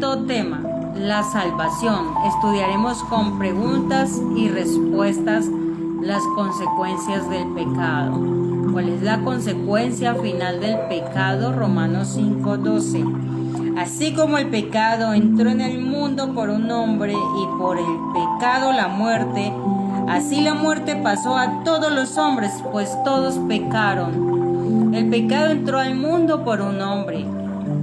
Quinto tema, la salvación. Estudiaremos con preguntas y respuestas las consecuencias del pecado. ¿Cuál es la consecuencia final del pecado? Romanos 5:12. Así como el pecado entró en el mundo por un hombre y por el pecado la muerte, así la muerte pasó a todos los hombres, pues todos pecaron. El pecado entró al mundo por un hombre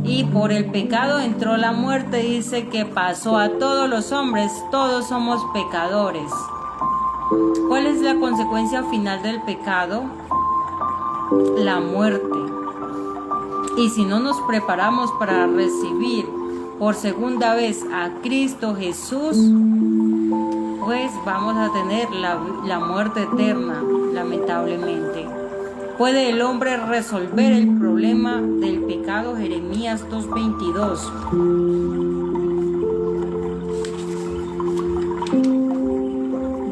y por el pecado entró la muerte. Dice que pasó a todos los hombres, todos somos pecadores. ¿Cuál es la consecuencia final del pecado? La muerte. Y si no nos preparamos para recibir por segunda vez a Cristo Jesús, pues vamos a tener la muerte eterna, lamentablemente. ¿Puede el hombre resolver el problema del pecado? Jeremías 2:22.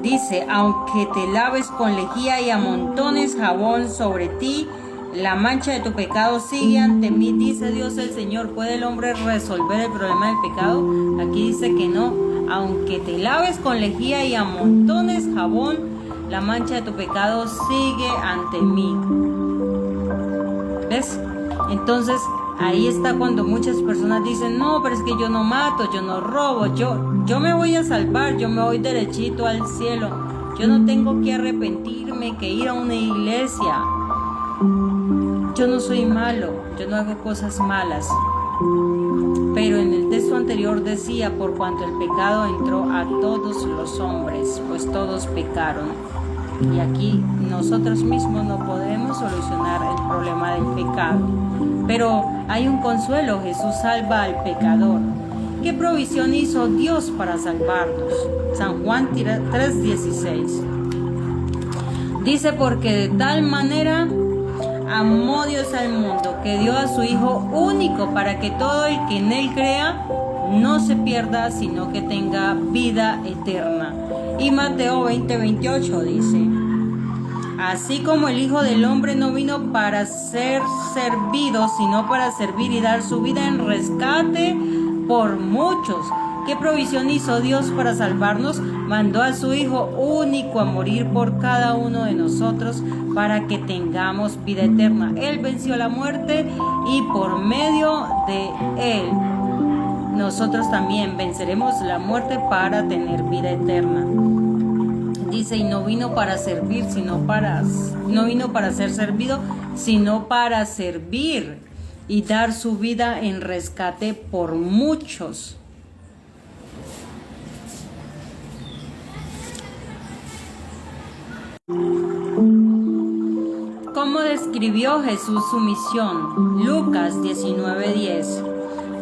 Dice, aunque te laves con lejía y amontones jabón sobre ti, la mancha de tu pecado sigue ante mí, dice Dios el Señor. ¿Puede el hombre resolver el problema del pecado? Aquí dice que no. Aunque te laves con lejía y amontones jabón, la mancha de tu pecado sigue ante mí. ¿Ves? Entonces, ahí está cuando muchas personas dicen, no, pero es que yo no mato, yo no robo, yo me voy a salvar, yo me voy derechito al cielo. Yo no tengo que arrepentirme, que ir a una iglesia. Yo no soy malo, yo no hago cosas malas. Pero en el texto anterior decía, por cuanto el pecado entró a todos los hombres, pues todos pecaron. Y aquí nosotros mismos no podemos solucionar el problema del pecado. Pero hay un consuelo, Jesús salva al pecador. ¿Qué provisión hizo Dios para salvarnos? San Juan 3:16. Dice, porque de tal manera amó Dios al mundo, que dio a su Hijo único, para que todo el que en Él crea no se pierda, sino que tenga vida eterna. Y Mateo 20:28 dice, así como el Hijo del Hombre no vino para ser servido, sino para servir y dar su vida en rescate por muchos. ¿Qué provisión hizo Dios para salvarnos? Mandó a su Hijo único a morir por cada uno de nosotros para que tengamos vida eterna. Él venció la muerte y por medio de Él nosotros también venceremos la muerte para tener vida eterna. Dice, y no vino para servir, no vino para ser servido, sino para servir y dar su vida en rescate por muchos. ¿Cómo describió Jesús su misión? Lucas 19:10.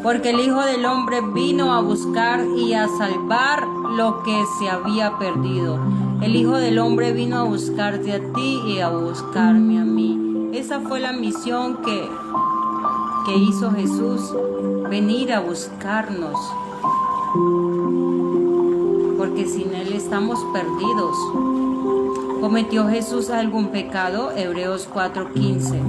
Porque el Hijo del Hombre vino a buscar y a salvar lo que se había perdido. El Hijo del Hombre vino a buscarte a ti y a buscarme a mí. Esa fue la misión que hizo Jesús, venir a buscarnos. Porque sin Él estamos perdidos. ¿Cometió Jesús algún pecado? Hebreos 4:15.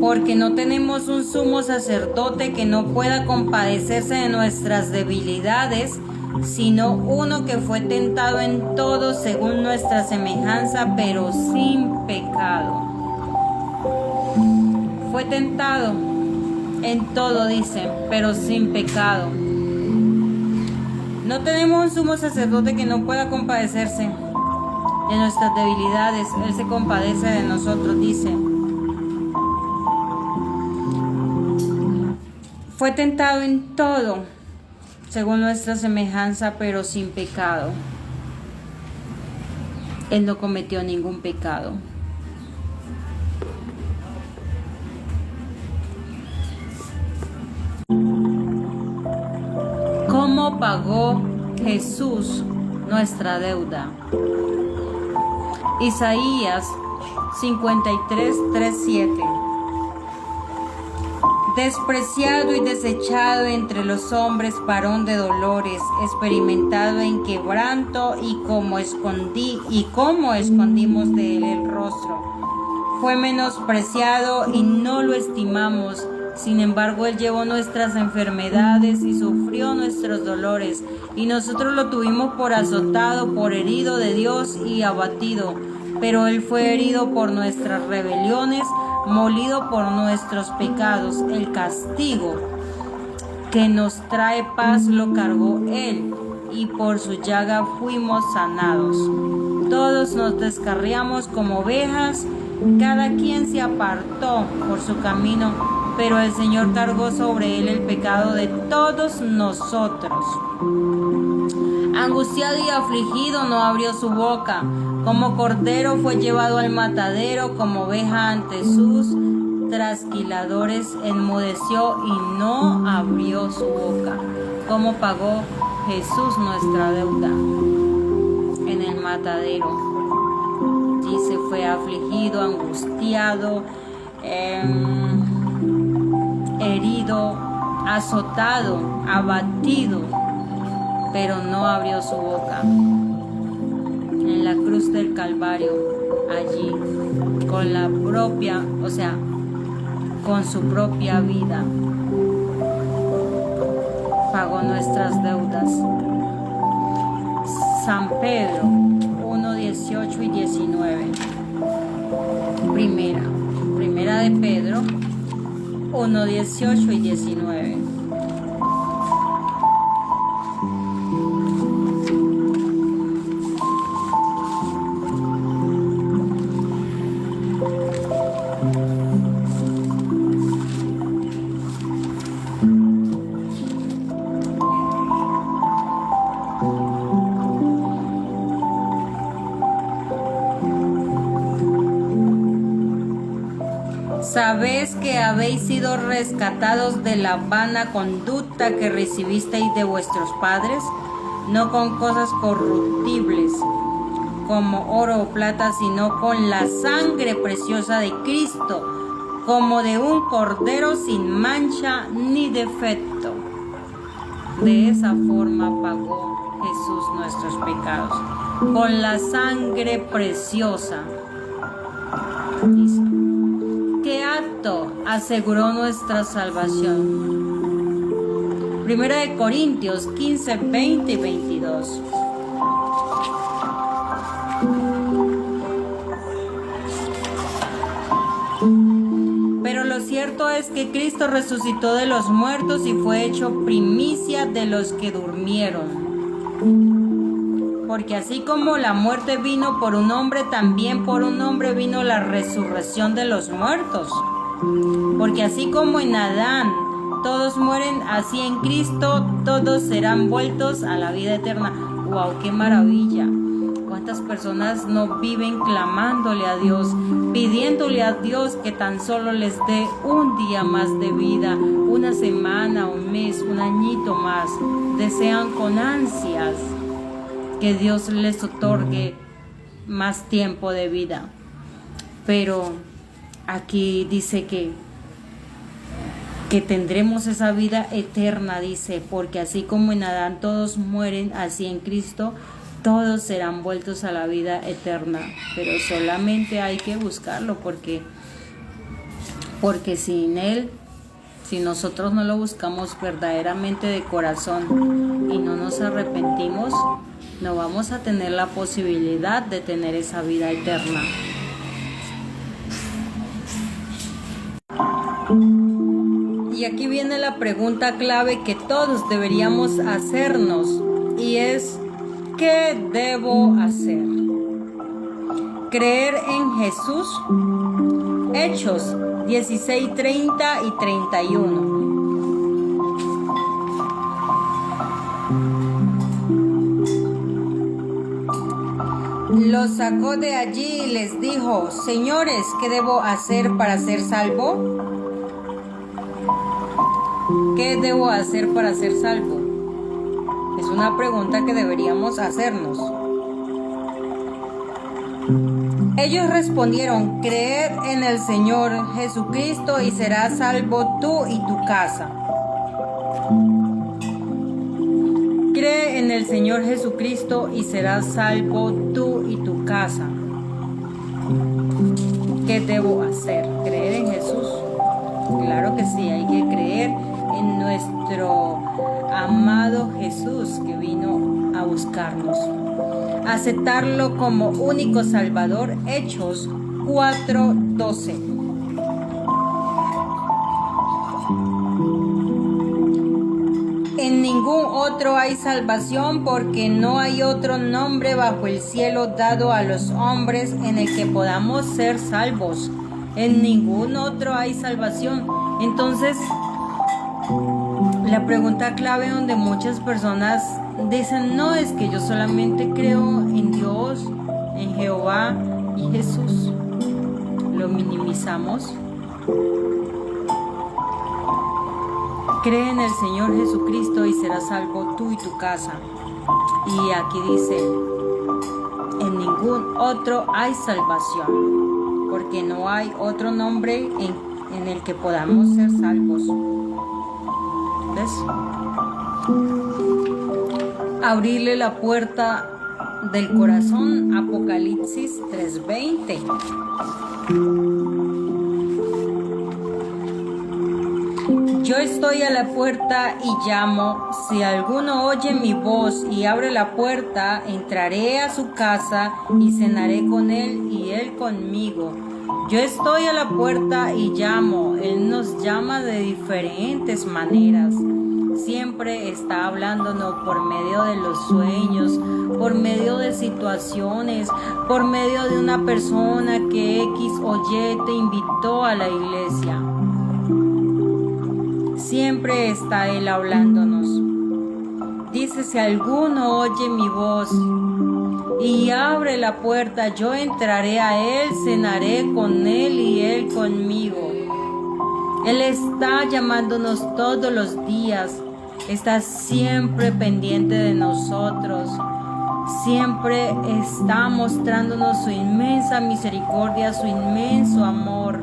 Porque no tenemos un sumo sacerdote que no pueda compadecerse de nuestras debilidades, sino uno que fue tentado en todo según nuestra semejanza, pero sin pecado. Fue tentado en todo, dice, pero sin pecado. No tenemos un sumo sacerdote que no pueda compadecerse de nuestras debilidades. Él se compadece de nosotros, dice. Fue tentado en todo, según nuestra semejanza, pero sin pecado. Él no cometió ningún pecado. ¿Cómo pagó Jesús nuestra deuda? Isaías 53:3-7. despreciado y desechado entre los hombres, varón de dolores, experimentado en quebranto, y cómo escondimos de él el rostro. Fue menospreciado y no lo estimamos. Sin embargo, él llevó nuestras enfermedades y sufrió nuestros dolores, y nosotros lo tuvimos por azotado, por herido de Dios y abatido. Pero él fue herido por nuestras rebeliones, molido por nuestros pecados. El castigo que nos trae paz lo cargó él, y por su llaga fuimos sanados. Todos nos descarriamos como ovejas, cada quien se apartó por su camino, pero el Señor cargó sobre él el pecado de todos nosotros. Angustiado y afligido, no abrió su boca. Como cordero fue llevado al matadero, como oveja ante sus trasquiladores enmudeció y no abrió su boca. ¿Cómo pagó Jesús nuestra deuda? En el matadero. Dice, fue afligido, angustiado, herido, azotado, abatido, pero no abrió su boca. En la cruz del Calvario, allí, con su propia vida, pagó nuestras deudas. San Pedro 1, 18 y 19. Primera de Pedro 1, 18 y 19. Sabéis que habéis sido rescatados de la vana conducta que recibisteis de vuestros padres, no con cosas corruptibles como oro o plata, sino con la sangre preciosa de Cristo, como de un cordero sin mancha ni defecto. De esa forma pagó Jesús nuestros pecados, con la sangre preciosa. Dice, ¿qué acto aseguró nuestra salvación? Primera de Corintios 15, 20 y 22. Pero lo cierto es que Cristo resucitó de los muertos y fue hecho primicia de los que durmieron. Porque así como la muerte vino por un hombre, también por un hombre vino la resurrección de los muertos. Porque así como en Adán todos mueren, así en Cristo todos serán vueltos a la vida eterna. ¡Wow! ¡Qué maravilla! ¿Cuántas personas no viven clamándole a Dios, pidiéndole a Dios que tan solo les dé un día más de vida, una semana, un mes, un añito más? Desean con ansias que Dios les otorgue más tiempo de vida. Pero aquí dice que tendremos esa vida eterna, dice, porque así como en Adán todos mueren, así en Cristo todos serán vueltos a la vida eterna. Pero solamente hay que buscarlo, porque sin Él, si nosotros no lo buscamos verdaderamente de corazón y no nos arrepentimos, no vamos a tener la posibilidad de tener esa vida eterna. Y aquí viene la pregunta clave que todos deberíamos hacernos, y es: ¿qué debo hacer? Creer en Jesús. Hechos 16, 30 y 31. Los sacó de allí y les dijo: Señores, ¿qué debo hacer para ser salvo? ¿Qué debo hacer para ser salvo? Es una pregunta que deberíamos hacernos. Ellos respondieron: creed en el Señor Jesucristo y serás salvo tú y tu casa. Cree en el Señor Jesucristo y serás salvo tú y tu casa. ¿Qué debo hacer? ¿Creer en Jesús? Claro que sí, hay que creer en nuestro amado Jesús que vino a buscarnos. Aceptarlo como único Salvador. Hechos 4:12. En ningún otro hay salvación, porque no hay otro nombre bajo el cielo dado a los hombres en el que podamos ser salvos. En ningún otro hay salvación. Entonces, la pregunta clave donde muchas personas dicen: no, es que yo solamente creo en Dios, en Jehová y Jesús. Lo minimizamos. Cree en el Señor Jesucristo y serás salvo tú y tu casa. Y aquí dice: en ningún otro hay salvación, porque no hay otro nombre en el que podamos ser salvos. ¿Ves? Abrirle la puerta del corazón. Apocalipsis 3:20. Yo estoy a la puerta y llamo. Si alguno oye mi voz y abre la puerta, entraré a su casa y cenaré con él y él conmigo. Yo estoy a la puerta y llamo. Él nos llama de diferentes maneras. Siempre está hablándonos por medio de los sueños, por medio de situaciones, por medio de una persona que X o Y te invitó a la iglesia. Siempre está Él hablándonos. Dice: si alguno oye mi voz y abre la puerta, yo entraré a Él, cenaré con Él y Él conmigo. Él está llamándonos todos los días. Está siempre pendiente de nosotros. Siempre está mostrándonos su inmensa misericordia, su inmenso amor.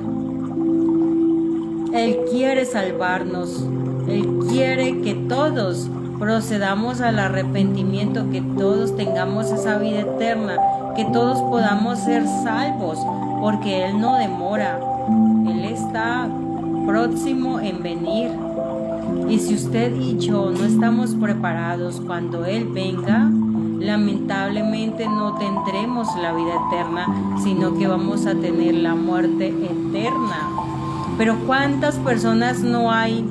Él quiere salvarnos. Él quiere que todos procedamos al arrepentimiento, que todos tengamos esa vida eterna, que todos podamos ser salvos, porque Él no demora. Él está próximo en venir. Y si usted y yo no estamos preparados cuando Él venga, lamentablemente no tendremos la vida eterna, sino que vamos a tener la muerte eterna. Pero ¿cuántas personas no hay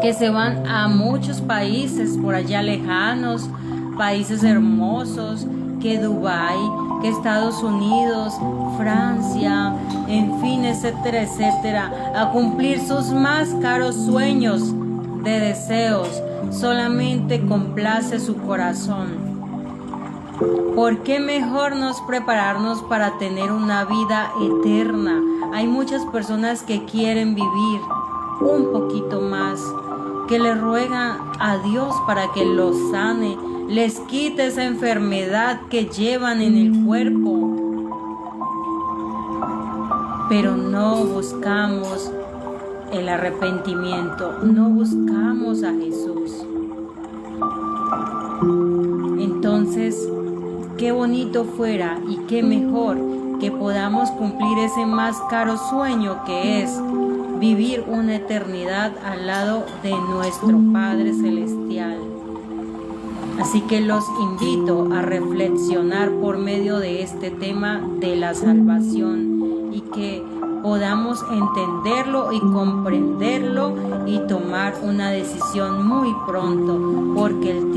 que se van a muchos países por allá lejanos, países hermosos, que Dubái, que Estados Unidos, Francia, en fin, etcétera, etcétera, a cumplir sus más caros sueños de deseos? Solamente complace su corazón. ¿Por qué mejor nos prepararnos para tener una vida eterna? Hay muchas personas que quieren vivir un poquito más, que le ruegan a Dios para que los sane, les quite esa enfermedad que llevan en el cuerpo. Pero no buscamos el arrepentimiento, no buscamos a Jesús. Entonces, qué bonito fuera y qué mejor que podamos cumplir ese más caro sueño, que es vivir una eternidad al lado de nuestro Padre Celestial. Así que los invito a reflexionar por medio de este tema de la salvación y que podamos entenderlo y comprenderlo y tomar una decisión muy pronto, porque el